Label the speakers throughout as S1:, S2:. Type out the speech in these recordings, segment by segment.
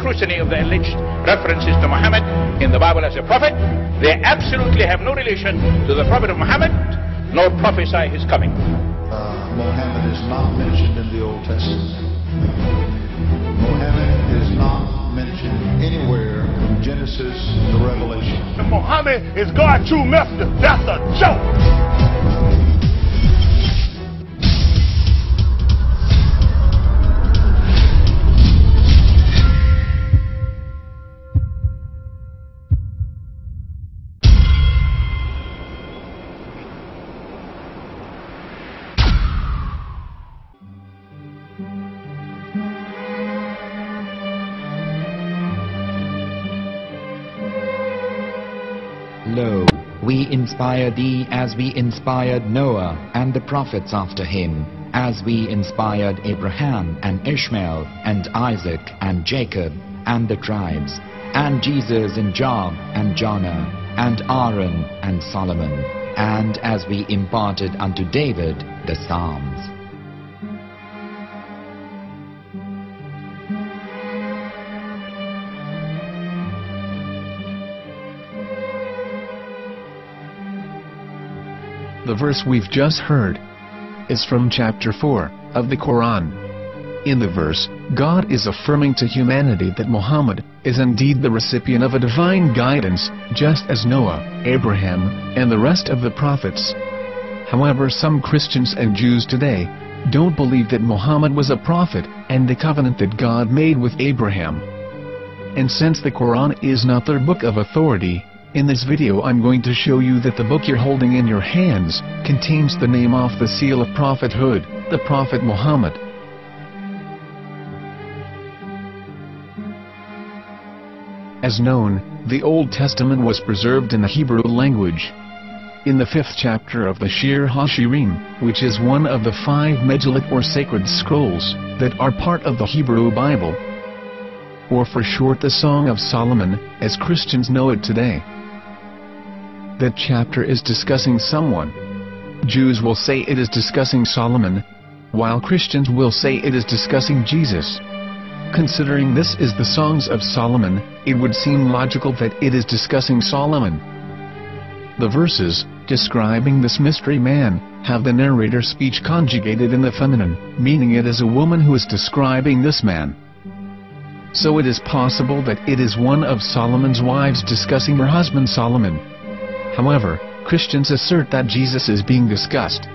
S1: scrutiny of the alleged references to Muhammad in the Bible as a prophet, they absolutely have no relation to the prophet of Muhammad, nor prophesy his coming.
S2: Muhammad is not mentioned in the Old Testament. Muhammad is not mentioned anywhere from Genesis to Revelation.
S3: Muhammad is God's true messenger. That's a joke.
S4: Lo, we inspire thee as we inspired Noah and the prophets after him, as we inspired Abraham and Ishmael and Isaac and Jacob and the tribes, and Jesus and Job and Jonah and Aaron and Solomon, and as we imparted unto David the Psalms.
S5: The verse we've just heard is from chapter 4 of the Quran. In the verse, God is affirming to humanity that Muhammad is indeed the recipient of a divine guidance, just as Noah, Abraham, and the rest of the prophets. However, some Christians and Jews today don't believe that Muhammad was a prophet and the covenant that God made with Abraham. And since the Quran is not their book of authority, in this video I'm going to show you that the book you're holding in your hands contains the name off the seal of prophethood, the Prophet Muhammad. As known, the Old Testament was preserved in the Hebrew language. In the 5th chapter of the Shir HaShirim, which is one of the 5 Megillat or sacred scrolls that are part of the Hebrew Bible, or for short the Song of Solomon, as Christians know it today. That chapter is discussing someone. Jews will say it is discussing Solomon, while Christians will say it is discussing Jesus. Considering this is the Songs of Solomon, it would seem logical that it is discussing Solomon. The verses, describing this mystery man, have the narrator's speech conjugated in the feminine, meaning it is a woman who is describing this man. So it is possible that it is one of Solomon's wives discussing her husband Solomon. However, Christians assert that Jesus is being discussed,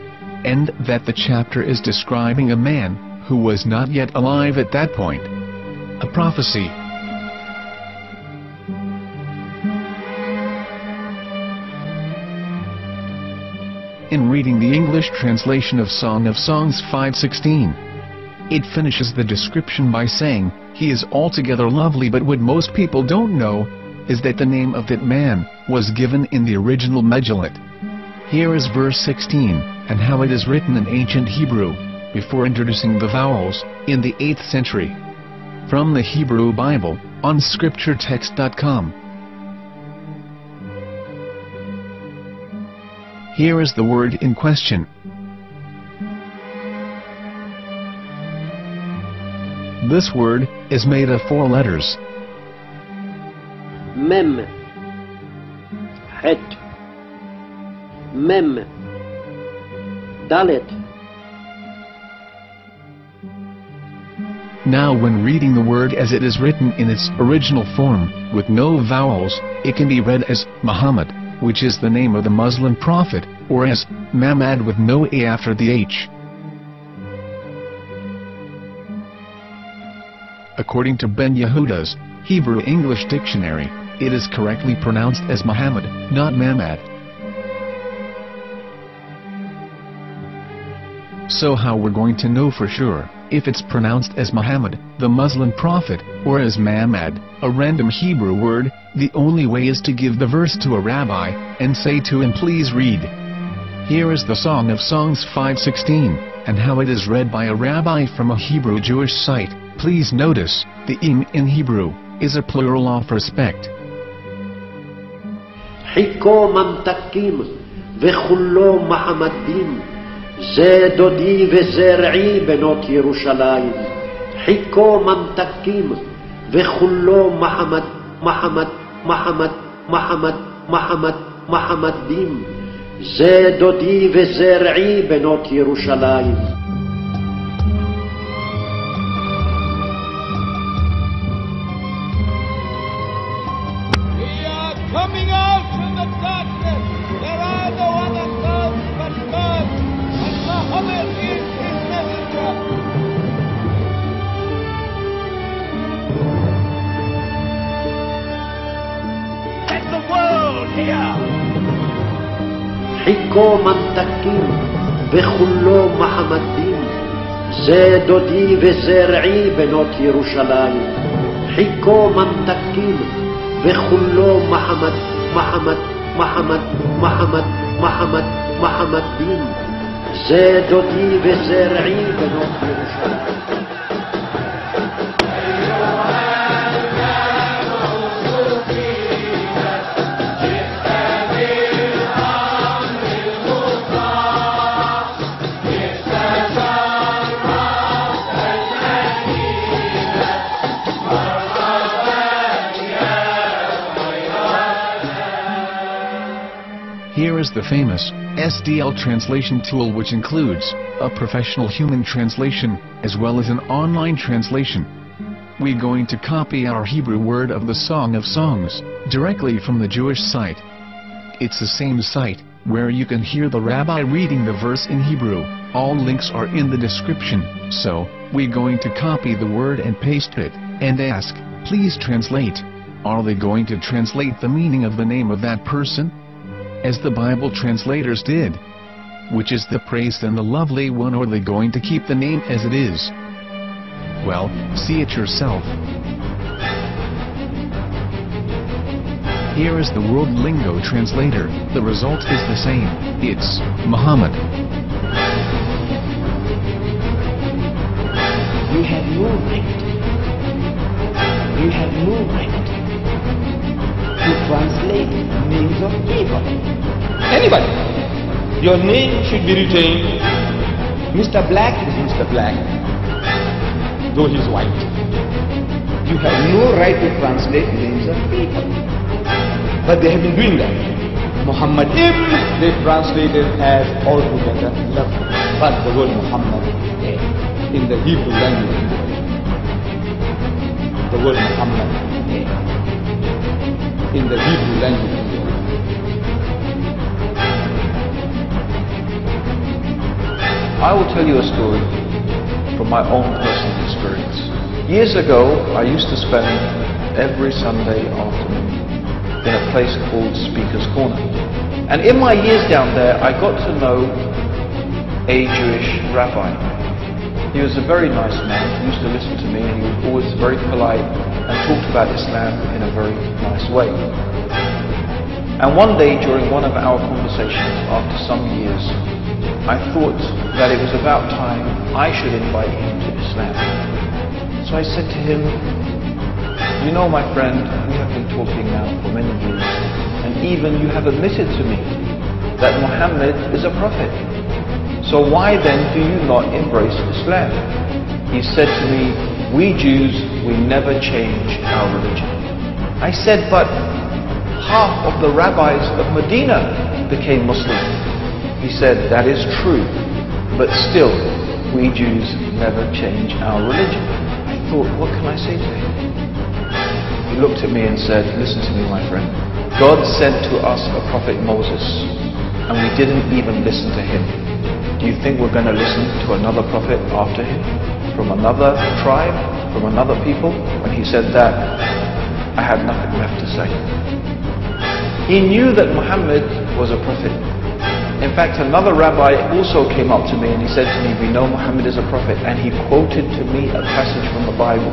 S5: and that the chapter is describing a man who was not yet alive at that point. A prophecy. In reading the English translation of Song of Songs 5:16, it finishes the description by saying, "He is altogether lovely," but what most people don't know is that the name of that man was given in the original Megillat. Here is verse 16, and how it is written in ancient Hebrew, before introducing the vowels, in the 8th century. From the Hebrew Bible, on scripturetext.com. Here is the word in question. This word is made of 4 letters.
S6: Mem, Het, Mem, Dalet.
S5: Now when reading the word as it is written in its original form, with no vowels, it can be read as Muhammad, which is the name of the Muslim prophet, or as Mamad with no A after the H. According to Ben Yehuda's Hebrew English Dictionary, it is correctly pronounced as Muhammad, not Mamad. So how we're going to know for sure if it's pronounced as Muhammad, the Muslim prophet, or as Mamad, a random Hebrew word? The only way is to give the verse to a rabbi and say to him, "Please read." Here is the Song of Songs 5:16, and how it is read by a rabbi from a Hebrew Jewish site. Please notice, the im in Hebrew is a plural of respect.
S6: חיכו ממתקים וכולו מעמדים, זה דודי וזרעי בנות ירושלים. חיכו ממתקים וכולו מחמד, מחמד, מחמד, מחמד, מחמד, מחמדים. זה דודי וזרעי בנות ירושלים.
S7: Coming out from the darkness, there are no other gods but God, and Muhammad is his messenger.
S3: Let the world hear.
S6: חיכו ממתקים וכולו מחמדים. זה דודי וזרעי בנות ירושלים. חיכו ממתקים וכולו מחמד, מחמד, מחמד, מחמד, מחמד, מחמדים. זה דודי וזרעי בנות ירושלים.
S5: Here is the famous SDL translation tool, which includes a professional human translation as well as an online translation. We're going to copy our Hebrew word of the Song of Songs directly from the Jewish site. It's the same site where you can hear the rabbi reading the verse in Hebrew. All links are in the description, so we're going to copy the word and paste it and ask, please translate. Are they going to translate the meaning of the name of that person? As the Bible translators did. Which is the praised and the lovely one, or are they going to keep the name as it is? Well, see it yourself. Here is the World Lingo translator. The result is the same. It's Muhammad.
S8: You have no right. You have no right to translate names of people. Anybody. Your name should be retained. Mr. Black is Mr. Black, though he's white. You have no right to translate names of people. But they have been doing that. Muhammad they translated as altogether lovely. But the word Muhammad in the Hebrew language, the word Muhammad in the Hebrew language.
S9: I will tell you a story from my own personal experience. Years ago, I used to spend every Sunday afternoon in a place called Speaker's Corner. And in my years down there, I got to know a Jewish rabbi. He was a very nice man. He used to listen to me, and he was always very polite and talked about Islam in a very nice way. And one day, during one of our conversations, after some years, I thought that it was about time I should invite him to Islam. So I said to him, you know, my friend, we have been talking now for many years, and even you have admitted to me that Muhammad is a prophet. So why then do you not embrace Islam? He said to me, we Jews, we never change our religion. I said, but half of the rabbis of Medina became Muslim. He said, that is true, but still, we Jews never change our religion. I thought, what can I say to him? He looked at me and said, listen to me, my friend. God sent to us a prophet Moses, and we didn't even listen to him. Do you think we're going to listen to another prophet after him? From another tribe? From another people? When he said that, I had nothing left to say. He knew that Muhammad was a prophet. In fact, another rabbi also came up to me and he said to me, we know Muhammad is a prophet, and he quoted to me a passage from the Bible.